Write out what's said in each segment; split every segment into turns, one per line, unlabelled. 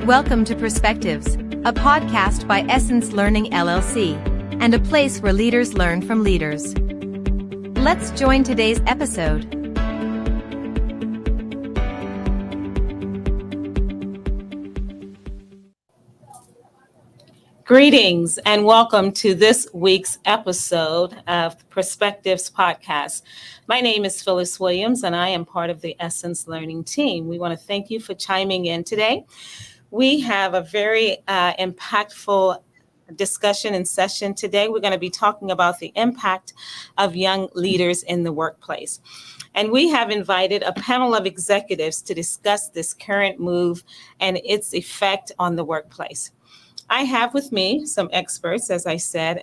Welcome to Perspectives, a podcast by Essence Learning LLC, and a place where leaders learn from leaders. Let's join today's episode.
Greetings and welcome to this week's episode of Perspectives Podcast. My name is Phyllis Williams and I am part of the Essence Learning team. We want to thank you for chiming in today. We have a very impactful discussion and session today. We're going to be talking about the impact of young leaders in the workplace. And we have invited a panel of executives to discuss this current move and its effect on the workplace. I have with me some experts, as I said.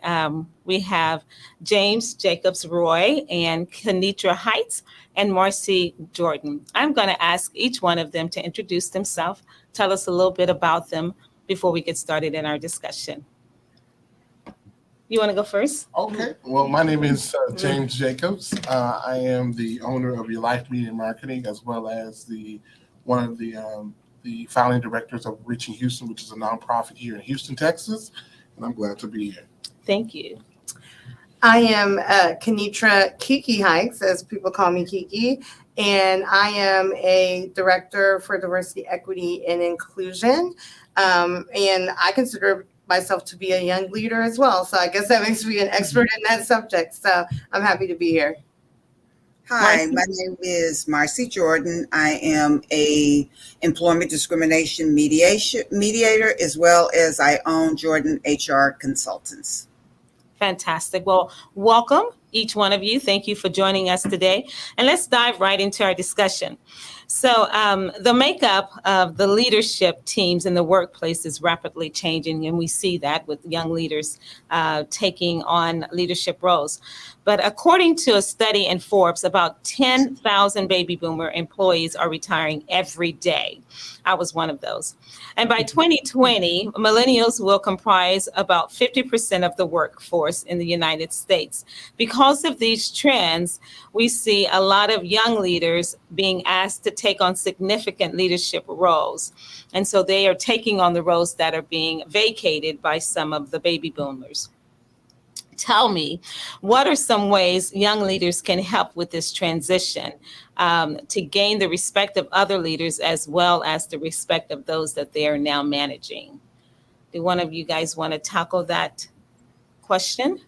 We have James Jacobs Roy and Kenitra Heights and Marcy Jordan. I'm going to ask each one of them to introduce themselves, tell us a little bit about them before we get started in our discussion. You want to go first?
Okay. Well, my name is James Jacobs. I am the owner of Your Life Media Marketing, as well as one of the founding directors of Reaching Houston, which is a nonprofit here in Houston, Texas. And I'm glad to be here.
Thank you.
I am Kenitra Kiki Heights, as people call me Kiki, and I am a director for diversity, equity, and inclusion. And I consider myself to be a young leader as well. So I guess that makes me an expert in that subject. So I'm happy to be here.
Hi, my name is Marcy Jordan. I am a employment discrimination mediator, as well as I own Jordan HR Consultants.
Fantastic. Well, welcome, each one of you. Thank you for joining us today. And let's dive right into our discussion. So the makeup of the leadership teams in the workplace is rapidly changing, and we see that with young leaders taking on leadership roles. But according to a study in Forbes, about 10,000 baby boomer employees are retiring every day. I was one of those. And by 2020, millennials will comprise about 50% of the workforce in the United States. Because of these trends, we see a lot of young leaders being asked to take on significant leadership roles. And so they are taking on the roles that are being vacated by some of the baby boomers. Tell me, what are some ways young leaders can help with this transition to gain the respect of other leaders as well as the respect of those that they are now managing? Do one of you guys want to tackle that question?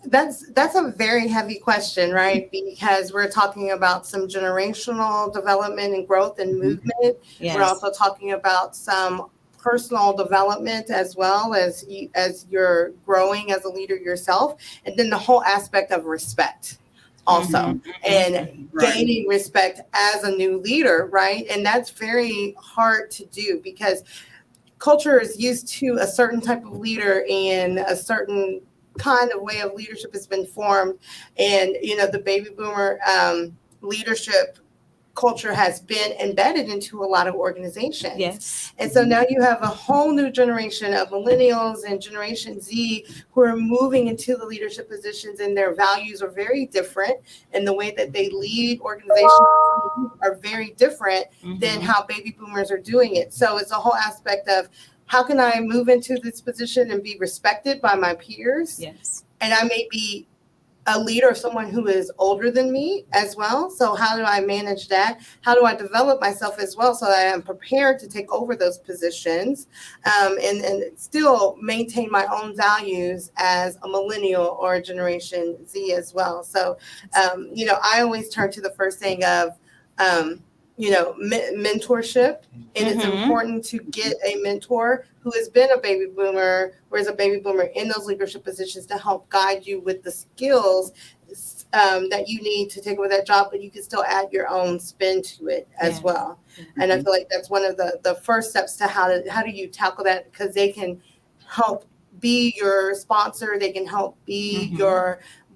That's a very heavy question, right? Because we're talking about some generational development and growth and movement.
Yes.
We're also talking about some personal development as well as you're growing as a leader yourself, and then the whole aspect of respect also, and gaining respect as a new leader, right? And that's very hard to do because culture is used to a certain type of leader and a certain kind of way of leadership has been formed. And, the baby boomer leadership culture has been embedded into a lot of organizations.
Yes.
And so now you have a whole new generation of millennials and Generation Z who are moving into the leadership positions, and their values are very different, and the way that they lead organizations are very different than how baby boomers are doing it. So it's a whole aspect of how can I move into this position and be respected by my peers?
Yes.
And I may be a leader of someone who is older than me as well. So how do I manage that? How do I develop myself as well so that I'm prepared to take over those positions and still maintain my own values as a millennial or a Generation Z as well? So, I always turn to the first thing of, mentorship. And it's important to get a mentor who has been a baby boomer or is a baby boomer in those leadership positions to help guide you with the skills that you need to take over that job, but you can still add your own spin to it as well. And I feel like that's one of the first steps to how do you tackle that, because they can help be your sponsor, they can help be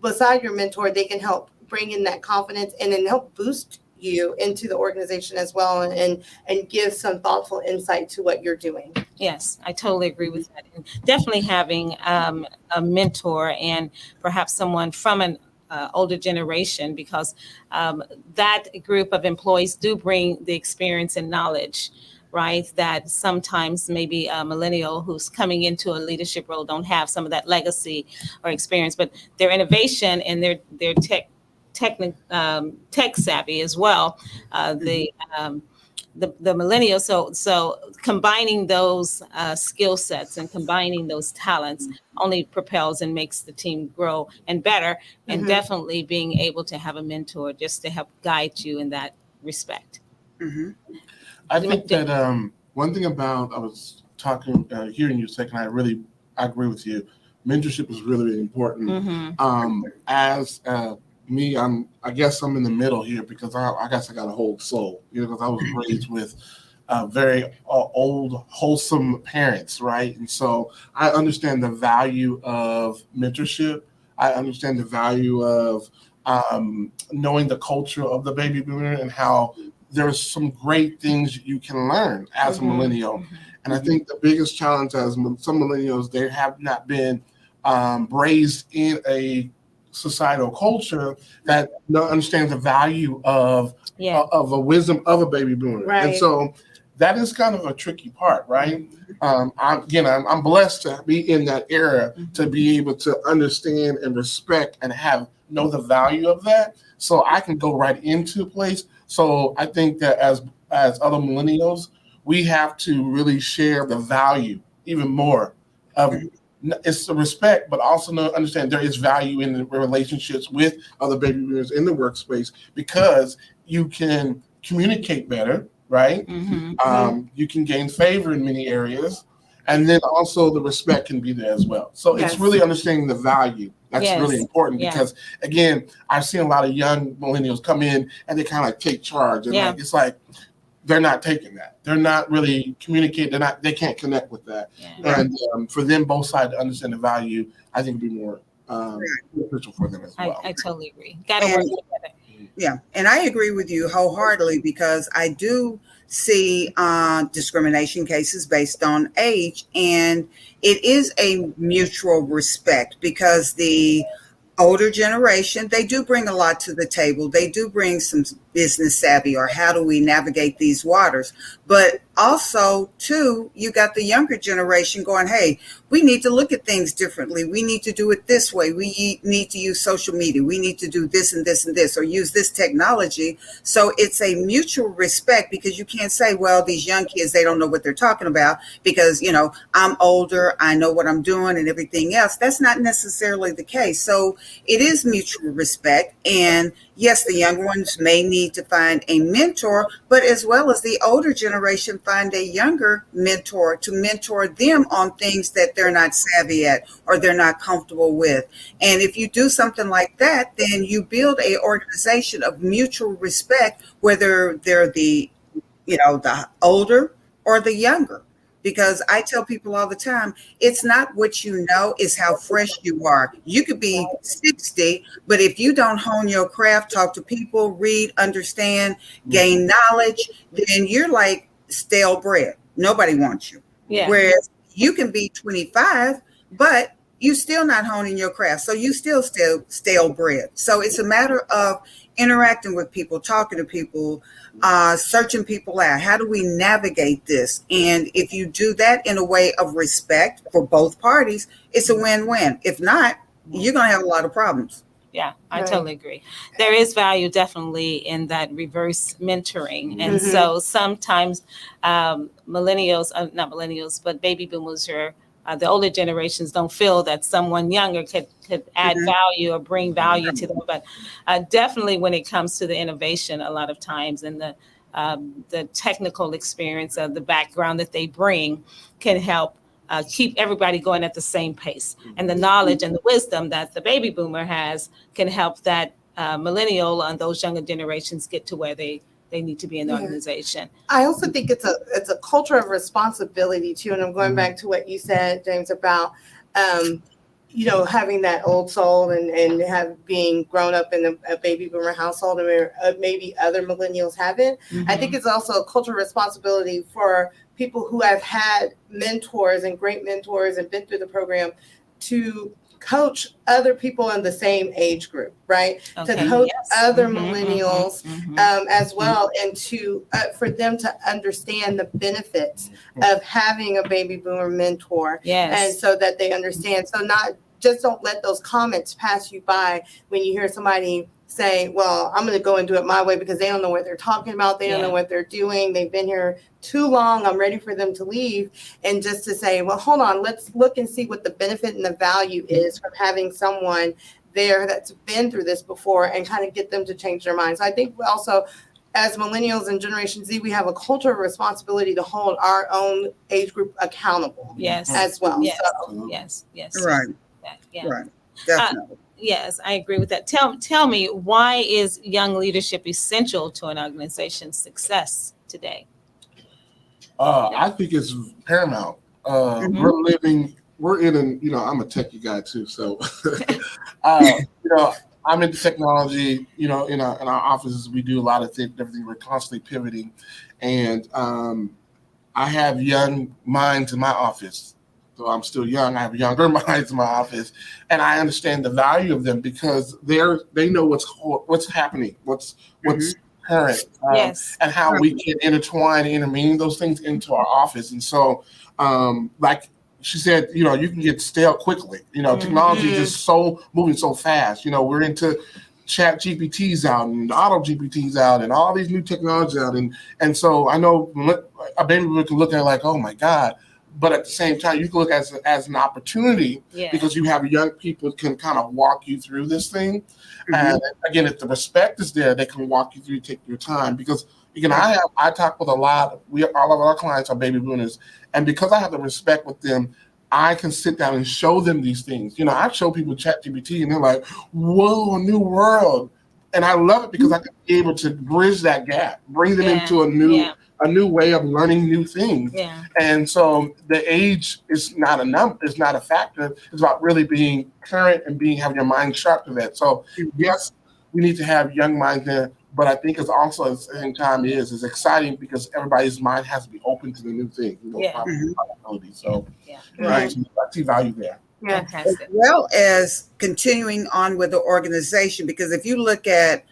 beside your mentor, they can help bring in that confidence and then help boost you into the organization as well, and give some thoughtful insight to what you're doing.
Yes, I totally agree with that. And definitely having a mentor and perhaps someone from an older generation, because that group of employees do bring the experience and knowledge, right? That sometimes maybe a millennial who's coming into a leadership role don't have some of that legacy or experience, but their innovation and their tech savvy as well. The millennials. So combining those skill sets and combining those talents only propels and makes the team grow and better. And definitely being able to have a mentor just to help guide you in that respect.
I think that one thing about I was talking, hearing you second, I agree with you. Mentorship is really, really important. As me, I guess I'm in the middle here because I guess I got a whole soul, because I was raised with very old, wholesome parents, right? And so I understand the value of mentorship. I understand the value of knowing the culture of the baby boomer and how there's some great things you can learn as a millennial. And I think the biggest challenge as some millennials, they have not been raised in a societal culture that understands the value of a wisdom of a baby boomer.
Right.
And so that is kind of a tricky part, right? I'm blessed to be in that era to be able to understand and respect and know the value of that, so I can go right into a place. So I think that as other millennials, we have to really share the value even more of it's the respect, but also understand there is value in the relationships with other baby boomers in the workspace, because you can communicate better, right? You can gain favor in many areas, and then also the respect can be there as well. So it's really understanding the value. That's really important because, again, I've seen a lot of young millennials come in and they kind of take charge, and it's like they're not taking that. They're not really communicating. They can't connect with that. And for them, both sides to understand the value, I think would be more beneficial for them as well.
I totally agree. Got to work together.
Yeah, and I agree with you wholeheartedly, because I do see discrimination cases based on age, and it is a mutual respect, because the older generation, they do bring a lot to the table. They do bring some business savvy, or how do we navigate these waters? But also, too, you got the younger generation going, hey, we need to look at things differently. We need to do it this way. We need to use social media. We need to do this and this and this, or use this technology. So it's a mutual respect, because you can't say, well, these young kids, they don't know what they're talking about because, I'm older, I know what I'm doing and everything else. That's not necessarily the case. So it is mutual respect. And yes, the younger ones may need to find a mentor, but as well as the older generation, find a younger mentor to mentor them on things that they're not savvy at or they're not comfortable with. And if you do something like that, then you build a organization of mutual respect, whether they're the older or the younger. Because I tell people all the time, it's not what you know, it's how fresh you are. You could be 60, but if you don't hone your craft, talk to people, read, understand, gain knowledge, then you're like stale bread. Nobody wants you. Yeah. Whereas you can be 25, but you still not honing your craft. So you still stale bread. So it's a matter of interacting with people, talking to people, searching people out. How do we navigate this? And if you do that in a way of respect for both parties, it's a win-win. If not, you're going to have a lot of problems.
Yeah, I totally agree. There is value definitely in that reverse mentoring. And so sometimes not millennials, but baby boomers are the older generations don't feel that someone younger could add value or bring value to them. But definitely when it comes to the innovation, a lot of times, and the technical experience of the background that they bring can help keep everybody going at the same pace. And the knowledge and the wisdom that the baby boomer has can help that millennial and those younger generations get to where they need to be in the organization.
I also think it's a culture of responsibility too. And I'm going back to what you said, James, about having that old soul and being grown up in a baby boomer household, and maybe other millennials haven't. I think it's also a cultural responsibility for people who have had mentors and great mentors and been through the program to coach other people in the same age group, right?
Okay.
To coach
Yes.
other
Mhm,
millennials as well, and to for them to understand the benefits of having a baby boomer mentor,
Yes.
and so that they understand. So don't let those comments pass you by when you hear somebody say, well, I'm going to go and do it my way because they don't know what they're talking about. They don't know what they're doing. They've been here too long. I'm ready for them to leave. And just to say, well, hold on, let's look and see what the benefit and the value is from having someone there that's been through this before, and kind of get them to change their minds. I think also, as millennials and Generation Z, we have a cultural responsibility to hold our own age group accountable.
Yes.
As well.
Yes.
So.
Yes.
Right.
Yeah.
Right. Definitely.
Yes, I agree with that. Tell me, why is young leadership essential to an organization's success today?
I think it's paramount. We're in I'm a techie guy too. So, I'm into technology, in our offices, we do a lot of everything. We're constantly pivoting. And I have young minds in my office. So I'm still young. I have younger minds in my office, and I understand the value of them because they know what's happening, what's current, and how we can intertwine and intermingling those things into our office. And so, like she said, you can get stale quickly. Technology is just moving so fast. We're into chat GPTs out and auto GPTs out and all these new technologies out. And so I know a baby boomer can look at it like, oh my God. But at the same time, you can look at it as an opportunity because you have young people can kind of walk you through this thing. And again, if the respect is there, they can walk you through, take your time. Because again, I talk with all of our clients are baby boomers, and because I have the respect with them, I can sit down and show them these things. I show people ChatGPT, and they're like, "Whoa, a new world!" And I love it because I can be able to bridge that gap, bring them into a new way of learning new things.
Yeah.
And so the age is not is not a factor. It's about really being current and having your mind sharp to that. So yes, we need to have young minds there, but I think it's also at the same time is exciting because everybody's mind has to be open to the new thing. Possibility. So I see value there.
Yeah.
As well as continuing on with the organization, because if you look at,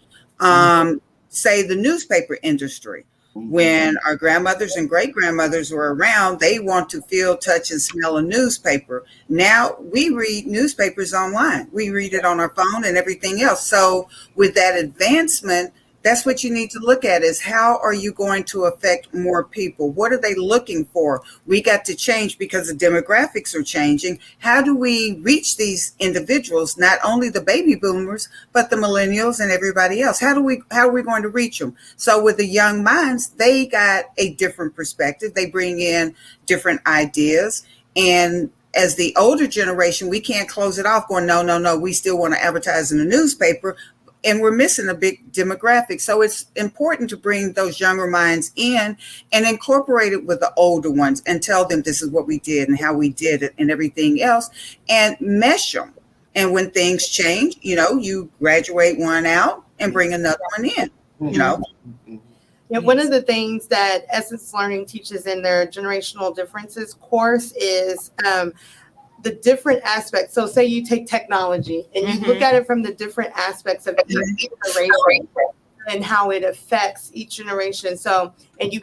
say, the newspaper industry, when our grandmothers and great grandmothers were around, they want to feel, touch, and smell a newspaper. Now we read newspapers online. We read it on our phone and everything else. So with that advancement, that's what you need to look at is how are you going to affect more people? What are they looking for? We got to change because the demographics are changing. How do we reach these individuals, not only the baby boomers, but the millennials and everybody else? How are we going to reach them? So with the young minds, they got a different perspective. They bring in different ideas. And as the older generation, we can't close it off going, no, we still want to advertise in the newspaper. And we're missing a big demographic. So it's important to bring those younger minds in and incorporate it with the older ones and tell them this is what we did and how we did it and everything else, and mesh them. And when things change, you graduate one out and bring another one in,
Yeah, one of the things that Essence Learning teaches in their Generational Differences course is the different aspects. So say you take technology and you look at it from the different aspects of each generation and how it affects each generation. So, and you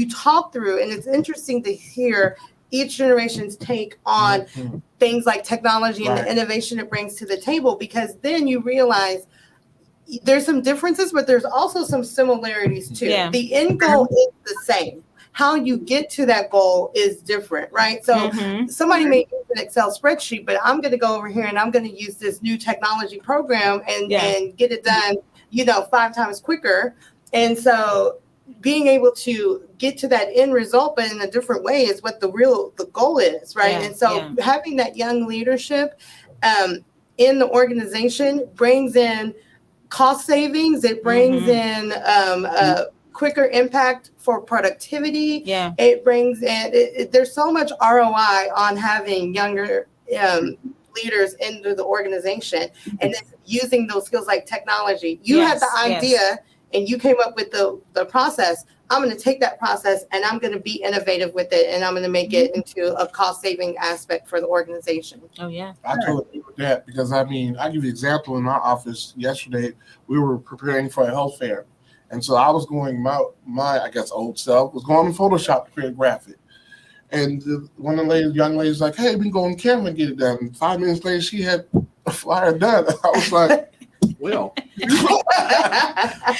talk through, and it's interesting to hear each generation's take on things like technology and the innovation it brings to the table, because then you realize there's some differences, but there's also some similarities too. Yeah. The end goal is the same. How you get to that goal is different, right? So somebody may use an Excel spreadsheet, but I'm going to go over here and I'm going to use this new technology program and get it done, 5 times quicker. And so being able to get to that end result, but in a different way, is what the goal is, right? Yeah, and so having that young leadership in the organization brings in cost savings. It brings in quicker impact for productivity. Yeah, it brings in. There's so much ROI on having younger leaders into the organization, and then using those skills like technology. You had the idea and you came up with the process, I'm going to take that process and I'm going to be innovative with it, and I'm going to make it into a cost-saving aspect for the organization.
Oh, yeah.
I totally agree with that because, I mean, I give you an example. In my office yesterday, we were preparing for a health fair. And so I was going, my I guess, old self was going to Photoshop to create a graphic. And one of the young ladies was like, hey, we can go on camera and get it done. And 5 minutes later, she had a flyer done. I was like, well.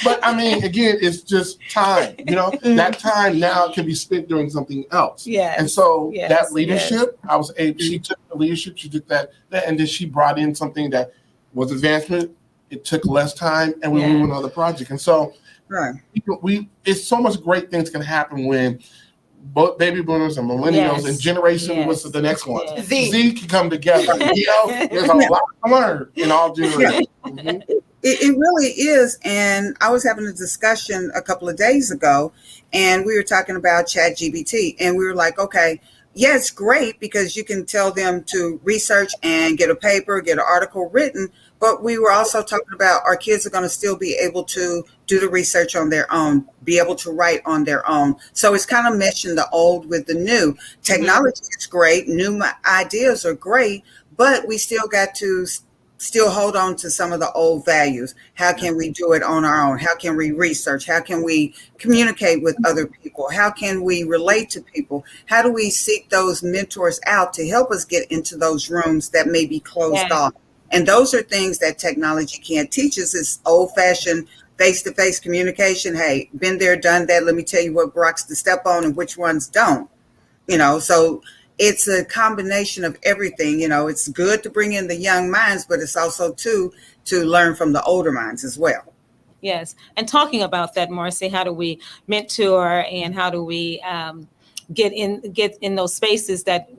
But I mean, again, it's just time. You know, that time now can be spent doing something else.
Yes.
And so
Yes.
that leadership, I was able. She took the leadership. She took that, and then she brought in something that was advancement. It took less time, and we moved on another project. And so, it's so much great things can happen when both baby boomers and millennials and generation, what's the next one?
Yes.
Z
can come together. You know, there's a lot to learn in all generations.
It really is. And I was having a discussion a couple of days ago, and we were talking about ChatGPT, and we were like, okay, yeah, it's great because you can tell them to research and get a paper, get an article written. But we were also talking about our kids are going to still be able to do the research on their own, be able to write on their own. So it's kind of meshing the old with the new. Technology is great. New ideas are great, but we still got to still hold on to some of the old values. How can we do it on our own? How can we research? How can we communicate with other people? How can we relate to people? How do we seek those mentors out to help us get into those rooms that may be closed off? And those are things that technology can't teach us. It's old-fashioned face-to-face communication. Hey, been there, done that. Let me tell you what rocks to step on and which ones don't. You know, so it's a combination of everything. You know, it's good to bring in the young minds, but it's also to learn from the older minds as well.
Yes. And talking about that, Marcy, how do we mentor and how do we get in those spaces that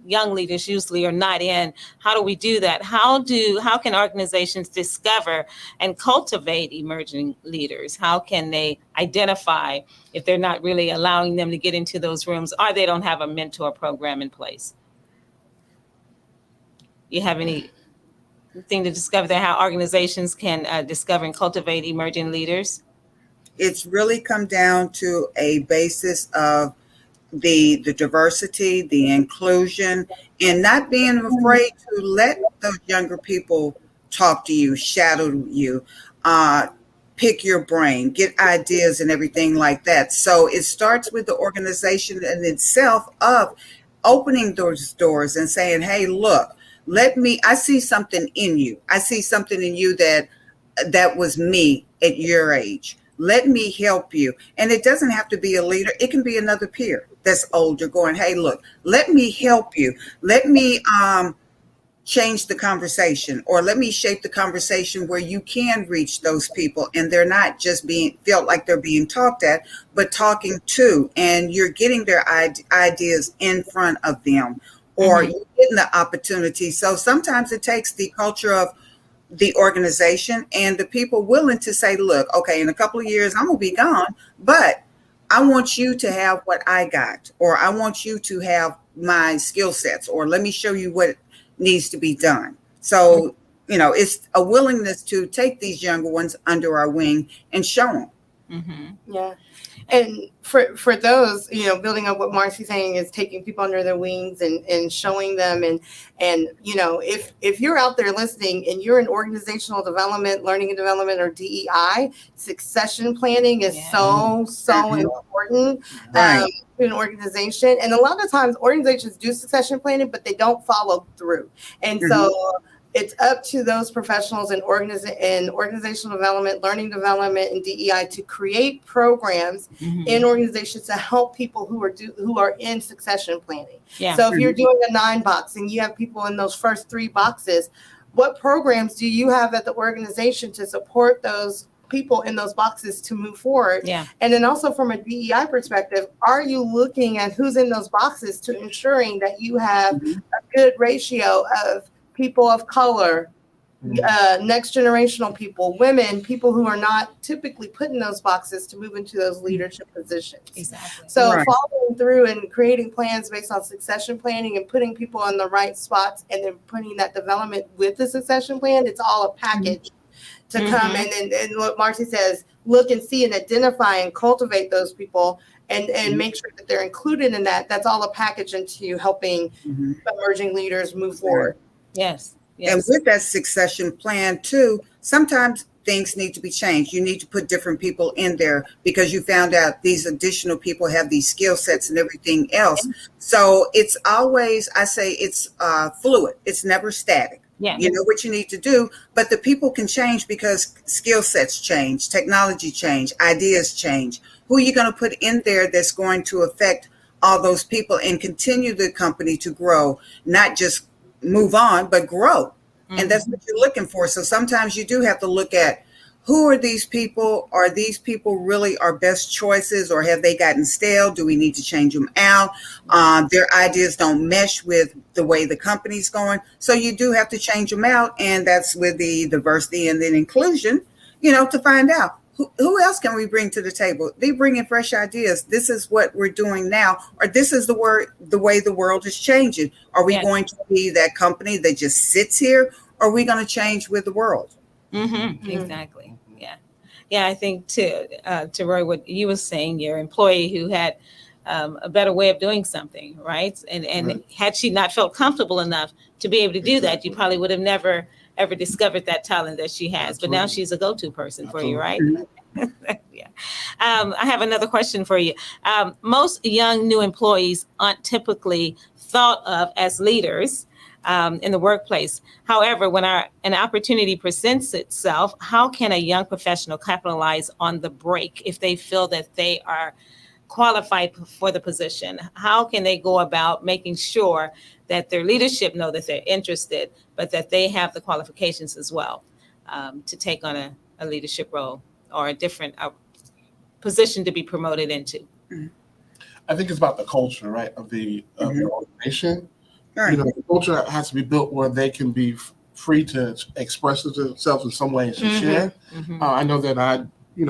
young leaders usually are not in? How do we do that? How can organizations discover and cultivate emerging leaders? How can they identify if they're not really allowing them to get into those rooms or they don't have a mentor program in place? You have anything to discover there, how organizations can discover and cultivate emerging leaders?
It's really come down to a basis of the diversity, the inclusion, and not being afraid to let those younger people talk to you, shadow you, pick your brain, get ideas and everything like that. So it starts with the organization in itself of opening those doors and saying, hey, look, I see something in you. I see something in you that was me at your age. Let me help you. And it doesn't have to be a leader. It can be another peer that's older going, hey, look, let me help you. Let me change the conversation, or let me shape the conversation where you can reach those people and they're not just felt like they're being talked at, but talking to, and you're getting their ideas in front of them, or you're getting the opportunity. So sometimes it takes the culture of the organization and the people willing to say, look, okay, in a couple of years, I'm going to be gone, but I want you to have what I got, or I want you to have my skill sets, or let me show you what needs to be done. So, you know, it's a willingness to take these younger ones under our wing and show them.
Yeah. And for those, you know, building up what Marcy's saying is taking people under their wings and showing them. And, you know, if you're out there listening and you're in organizational development, learning and development, or DEI, succession planning is so important to an organization. And a lot of times organizations do succession planning, but they don't follow through. And so it's up to those professionals in organizational development, learning development, and DEI to create programs in organizations to help people who are in succession planning. Yeah. So if you're doing a 9-box and you have people in those first 3 boxes, what programs do you have at the organization to support those people in those boxes to move forward? Yeah. And then also from a DEI perspective, are you looking at who's in those boxes to ensuring that you have a good ratio of people of color, next generational people, women, people who are not typically put in those boxes to move into those leadership positions. Exactly. So following through and creating plans based on succession planning and putting people in the right spots and then putting that development with the succession plan, it's all a package to come. And what Marcy says, look and see and identify and cultivate those people and make sure that they're included in that. That's all a package into helping emerging leaders move forward.
Yes.
And with that succession plan too, sometimes things need to be changed. You need to put different people in there because you found out these additional people have these skill sets and everything else. So it's always, I say it's fluid. It's never static.
Yeah.
You know what you need to do, but the people can change because skill sets change, technology change, ideas change. Who are you going to put in there that's going to affect all those people and continue the company to grow, not just move on, but grow. And that's what you're looking for. So sometimes you do have to look at who are these people? Are these people really our best choices, or have they gotten stale? Do we need to change them out? Their ideas don't mesh with the way the company's going. So you do have to change them out. And that's with the diversity and then inclusion, to find out who else can we bring to the table? They bring in fresh ideas. This is what we're doing now, or this is the way the world is changing. Are we going to be that company that just sits here, or are we going to change with the world?
Exactly. Yeah. I think to Roy, what you were saying, your employee who had a better way of doing something, right? And had she not felt comfortable enough to be able to do that, you probably would have never ever discovered that talent that she has. But now she's a go-to person for you, right? Yeah. I have another question for you. Most young new employees aren't typically thought of as leaders in the workplace. However, when an opportunity presents itself, how can a young professional capitalize on the break if they feel that they are qualified for the position? How can they go about making sure that their leadership know that they're interested, but that they have the qualifications as well to take on a leadership role or a different position to be promoted into?
I think it's about the culture, right, of the organization.
Right.
The culture has to be built where they can be free to express themselves in some way and to share. I know that I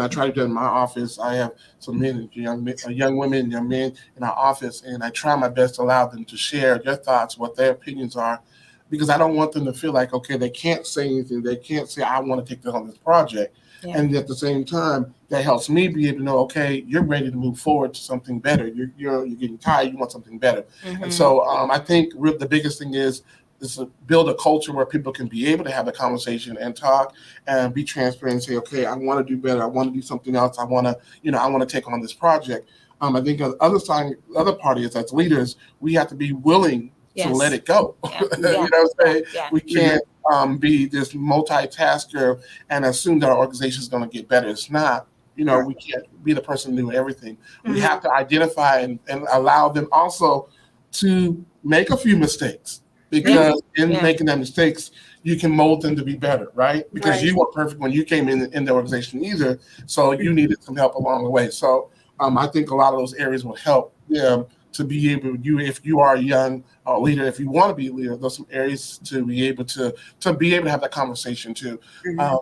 try to do it in my office. I have some men, young women, young men in our office, and I try my best to allow them to share their thoughts, what their opinions are, because I don't want them to feel like, okay, they can't say anything. They can't say, I want to take this on this project. Yeah. And at the same time, that helps me be able to know, okay, you're ready to move forward to something better. You're getting tired. You want something better. And so I think the biggest thing is to build a culture where people can be able to have a conversation and talk and be transparent and say, okay, I want to do better. I want to do something else. I want to take on this project. I think the other part is, as leaders, we have to be willing to let it go. Yeah. You know what I'm saying? Yeah. We can't be this multitasker and assume that our organization is going to get better. It's not. We can't be the person doing everything. We have to identify and allow them also to make a few mistakes, because in making that mistakes, you can mold them to be better, right? Because you weren't perfect when you came in the organization either, so you needed some help along the way. So I think a lot of those areas will help them to be able, if you are a young leader, if you want to be a leader, there's some areas to be able to have that conversation, to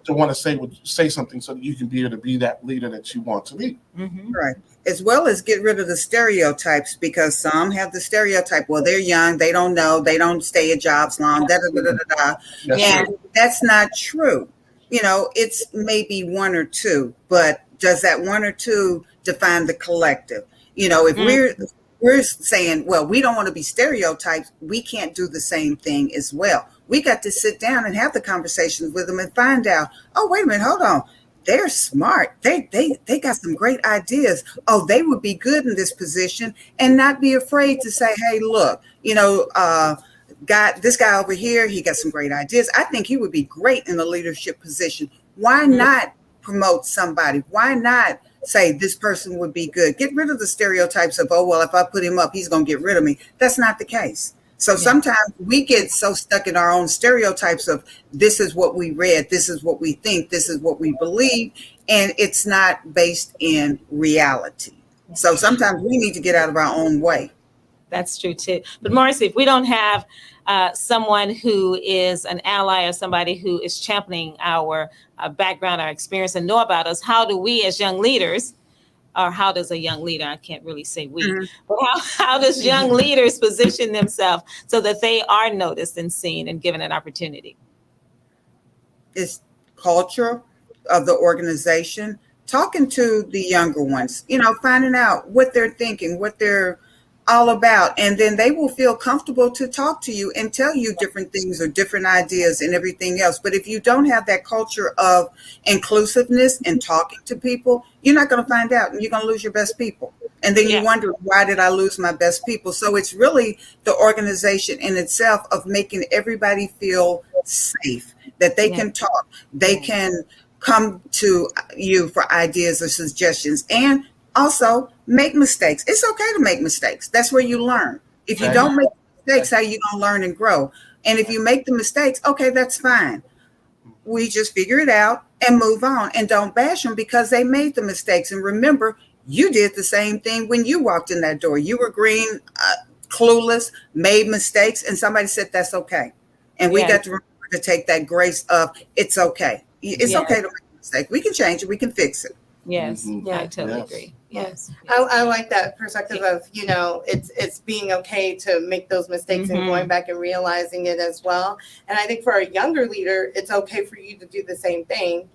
want to say something so that you can be able to be that leader that you want to be.
Right. As well as get rid of the stereotypes, because some have the stereotype, well, they're young, they don't know, they don't stay at jobs long, That's not true. It's maybe one or two, but does that one or two define the collective? If we're saying, well, we don't want to be stereotypes, we can't do the same thing as well. We got to sit down and have the conversations with them and find out, oh, wait a minute, hold on. They're smart. They got some great ideas. Oh, they would be good in this position, and not be afraid to say, hey, look, this guy over here, he got some great ideas. I think he would be great in a leadership position. Why not promote somebody? Why not say this person would be good? Get rid of the stereotypes of, oh, well, if I put him up, he's going to get rid of me. That's not the case. So sometimes we get so stuck in our own stereotypes of, this is what we read, this is what we think, this is what we believe, and it's not based in reality. So sometimes we need to get out of our own way.
That's true too. But Marcy, if we don't have someone who is an ally or somebody who is championing our background, our experience, and know about us, how do we as young leaders, or how does a young leader, I can't really say we, but how does young leaders position themselves so that they are noticed and seen and given an opportunity?
It's culture of the organization, talking to the younger ones, finding out what they're thinking, what they're all about. And then they will feel comfortable to talk to you and tell you different things or different ideas and everything else. But if you don't have that culture of inclusiveness and talking to people, you're not going to find out, and you're going to lose your best people. And then you wonder, why did I lose my best people? So it's really the organization in itself of making everybody feel safe, that they can talk, they can come to you for ideas or suggestions, and also make mistakes. It's okay to make mistakes. That's where you learn. If you don't make mistakes, how you going to learn and grow? And if you make the mistakes, okay, that's fine. We just figure it out and move on, and don't bash them because they made the mistakes. And remember, you did the same thing when you walked in that door. You were green, clueless, made mistakes, and somebody said that's okay. And we got to remember to take that grace of it's okay. It's okay to make a mistake. We can change it. We can fix it.
Yes, I totally agree. Yes.
I like that perspective of, it's being okay to make those mistakes and going back and realizing it as well. And I think for a younger leader, it's okay for you to do the same thing.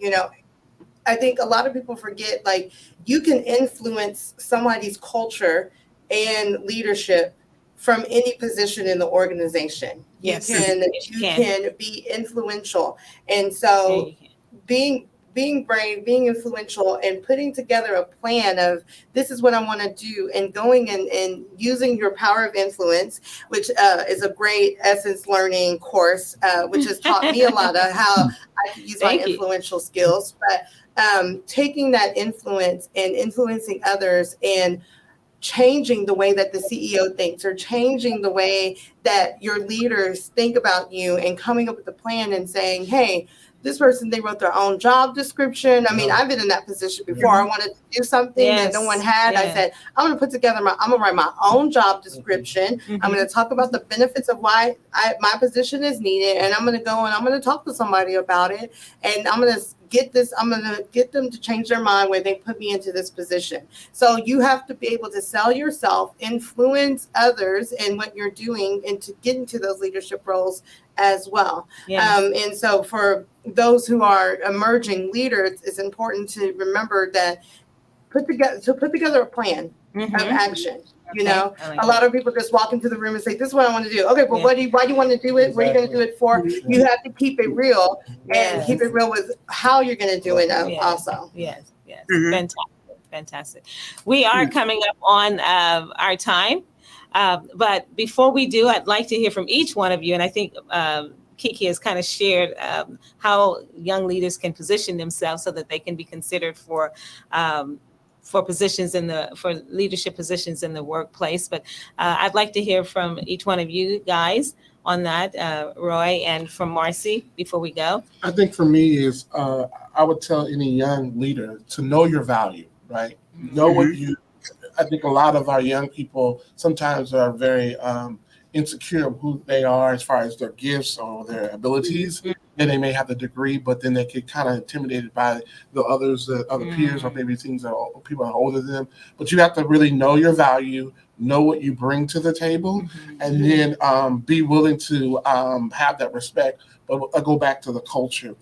I think a lot of people forget, like, you can influence somebody's culture and leadership from any position in the organization.
Yes.
You can be influential. And so being brave, being influential, and putting together a plan of this is what I want to do, and going and using your power of influence, which is a great Essence Learning course, which has taught me a lot of how I can use my influential skills. But taking that influence and influencing others and changing the way that the CEO thinks, or changing the way that your leaders think about you, and coming up with a plan and saying, hey, this person, they wrote their own job description. I mean, I've been in that position before. I wanted to do something that no one had. I said, I'm going to put together I'm going to write my own job description. I'm going to talk about the benefits of why my position is needed. And I'm going to go and I'm going to talk to somebody about it. And I'm going to get them to change their mind when they put me into this position. So you have to be able to sell yourself, influence others in what you're doing, and to get into those leadership roles as well. And so for those who are emerging leaders, it's important to remember that put together a plan of action. A lot of people just walk into the room and say, this is what I want to do. Okay, well, why do you want to do it? What are you going to do it for? You have to keep it real, and keep it real with how you're going to do it also.
Yes. Fantastic. We are coming up on our time. But before we do, I'd like to hear from each one of you. And I think Kiki has kind of shared how young leaders can position themselves so that they can be considered for positions for leadership positions in the workplace. But I'd like to hear from each one of you guys on that, Roy, and from Marcy before we go.
I think for me is I would tell any young leader to know your value, right? Know what I think a lot of our young people sometimes are very insecure of who they are as far as their gifts or their abilities. And they may have the degree, but then they get kind of intimidated by the others, other peers, or maybe things that people are older than them. But you have to really know your value, know what you bring to the table, and then be willing to have that respect. But I go back to the culture.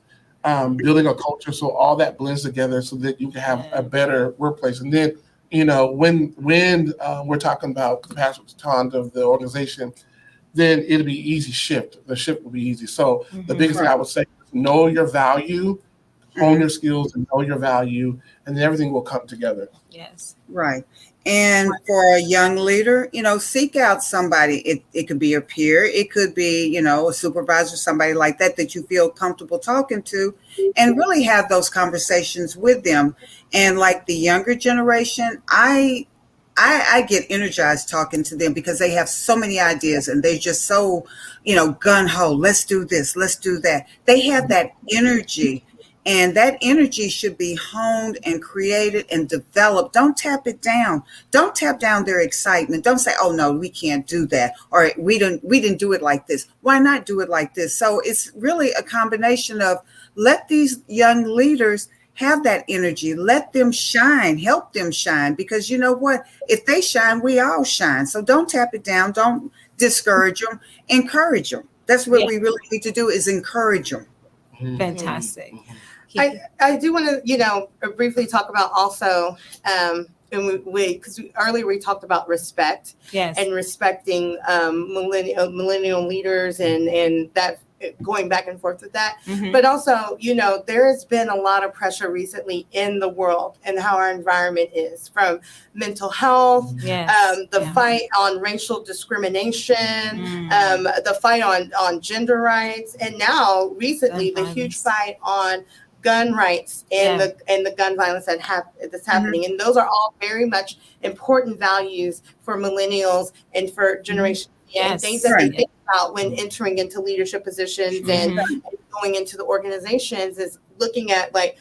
Building a culture so all that blends together so that you can have a better workplace. And then, when we're talking about the baton of the organization, then it'll be easy shift. The shift will be easy. So the biggest thing I would say is know your value, hone your skills, and know your value, and then everything will come together.
Yes.
Right. And for a young leader, seek out somebody. It could be a peer. It could be, a supervisor, somebody like that you feel comfortable talking to, and really have those conversations with them. And like the younger generation, I get energized talking to them because they have so many ideas and they're just so, gung ho. Let's do this. Let's do that. They have that energy. And that energy should be honed and created and developed. Don't tap it down. Don't tap down their excitement. Don't say, oh, no, we can't do that. Or we didn't do it like this. Why not do it like this? So it's really a combination of let these young leaders have that energy. Let them shine. Help them shine. Because you know what? If they shine, we all shine. So don't tap it down. Don't discourage them. Encourage them. That's what we really need to do is encourage them.
Fantastic.
I do want to, briefly talk about also, and because earlier we talked about respect,
Yes.
and respecting millennial leaders, and that going back and forth with that.
Mhm.
But also, there has been a lot of pressure recently in the world and how our environment is, from mental health,
Yes.
the
Yeah.
fight on racial discrimination,
Mm.
the fight on gender rights, and now recently
Gun
the huge
violence.
fight on gun rights and the gun violence that's happening. And those are all very much important values for millennials and for Generation Z, and
Yes.
things that
Right.
they think about when entering into leadership positions and going into the organizations, is looking at, like,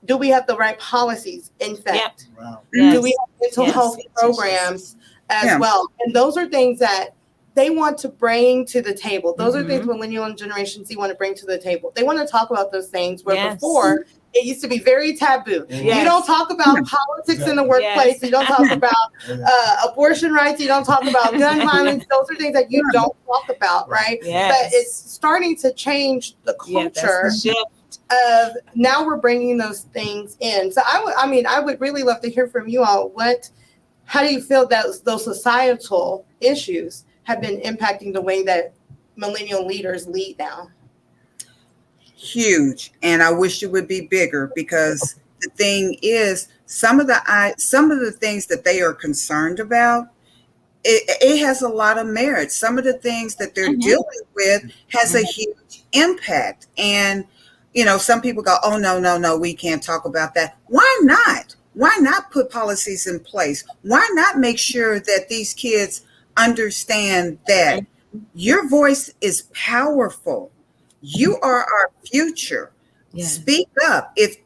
do we have the right policies in fact?
Wow.
Yes.
Do we have mental
Yes.
health programs as
Yeah.
well? And those are things that they want to bring to the table. Those are things
Mhm.
Millennial and Generation Z want to bring to the table. They want to talk about those things where
Yes.
before it used to be very taboo.
Yes.
You don't talk about politics in the workplace.
Yes.
You don't talk about abortion rights. You don't talk about gun violence. Those are things that you don't talk about, right?
Yes.
But it's starting to change the
Yeah, that's
culture
the shift.
of now we're bringing those things in. So I would really love to hear from you all. How do you feel that those societal issues have been impacting the way that millennial leaders lead now?
Huge, and I wish it would be bigger, because the thing is, some of the things that they are concerned about, it has a lot of merit. Some of the things that they're dealing with has a huge impact, and some people go, "Oh, no, we can't talk about that." Why not? Why not put policies in place? Why not make sure that these kids understand that your voice is powerful? You are our future.
Yes.
Speak up. If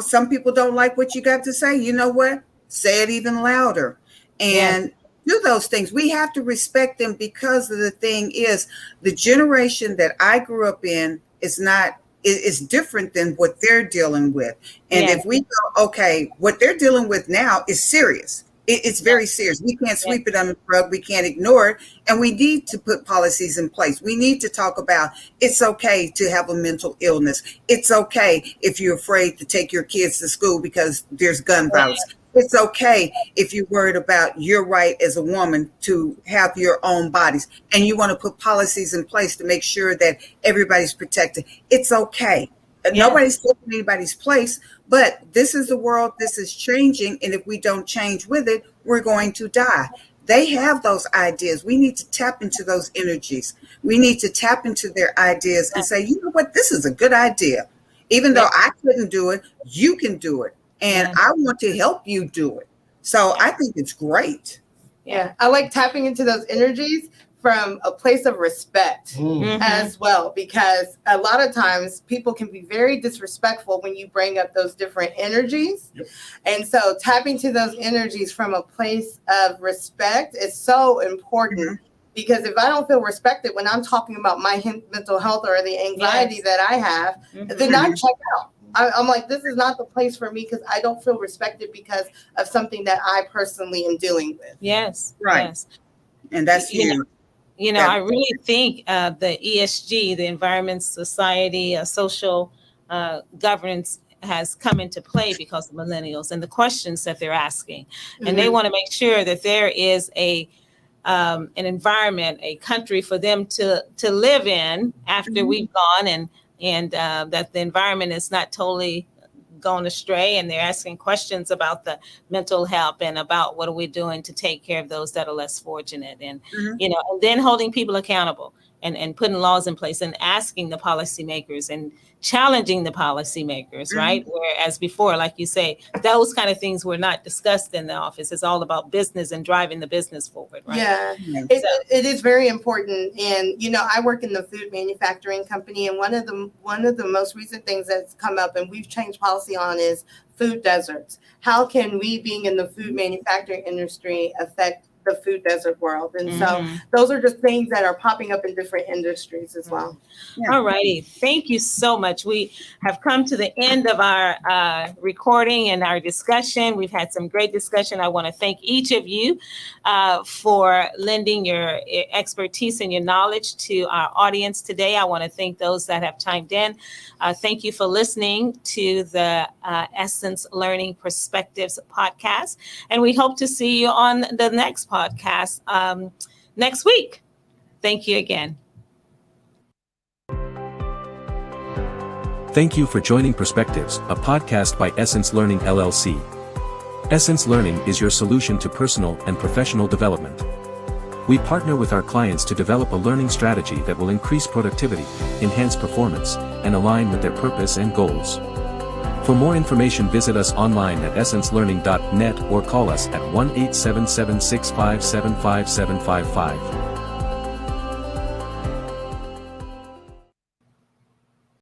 some people don't like what you got to say, you know what? Say it even louder, and do those things. We have to respect them, because of the thing is, the generation that I grew up in is different than what they're dealing with. And if we go, okay, what they're dealing with now is serious. It's very serious. We can't sweep it under the rug. We can't ignore it. And we need to put policies in place. We need to talk about, it's okay to have a mental illness. It's okay if you're afraid to take your kids to school because there's gun violence. It's okay if you're worried about your right as a woman to have your own bodies, and you want to put policies in place to make sure that everybody's protected. It's okay. Nobody's taking anybody's place, but this is the world. This is changing, and if we don't change with it, we're going to die. They have those ideas. We need to tap into those energies. We need to tap into their ideas and say, you know what, this is a good idea. Even though I couldn't do it, you can do it. And I want to help you do it. So I think it's great.
Yeah, I like tapping into those energies from a place of respect as well, because a lot of times people can be very disrespectful when you bring up those different energies. And so tapping to those energies from a place of respect is so important. Because if I don't feel respected when I'm talking about my mental health or the anxiety that I have, then I check out. I'm like, this is not the place for me, because I don't feel respected because of something that I personally am dealing with.
Yes.
Right.
Yes.
And that's huge.
I really think the ESG, the environment, society, social governance has come into play because of millennials and the questions that they're asking. And they want to make sure that there is an environment, a country for them to live in after we've gone, and that the environment is not totally gone astray, and they're asking questions about the mental health and about what are we doing to take care of those that are less fortunate, and and then holding people accountable and putting laws in place and asking the policymakers and challenging the policymakers, right? Whereas before, like you say, those kind of things were not discussed in the office. It's all about business and driving the business forward, right?
Yeah, it is very important. And, I work in the food manufacturing company, and one of the most recent things that's come up and we've changed policy on is food deserts. How can we, being in the food manufacturing industry, affect the food desert world. And so
Mhm.
those are just things that are popping up in different industries as well.
Yeah.
All righty. Thank you so much. We have come to the end of our recording and our discussion. We've had some great discussion. I want to thank each of you for lending your expertise and your knowledge to our audience today. I want to thank those that have chimed in. Thank you for listening to the Essence Learning Perspectives podcast. And we hope to see you on the next podcast next week. Thank you again.
Thank you for joining Perspectives, a podcast by Essence Learning LLC. Essence Learning is your solution to personal and professional development. We partner with our clients to develop a learning strategy that will increase productivity, enhance performance, and align with their purpose and goals. For more information, visit us online at essencelearning.net or call us at 1-877-657-5755.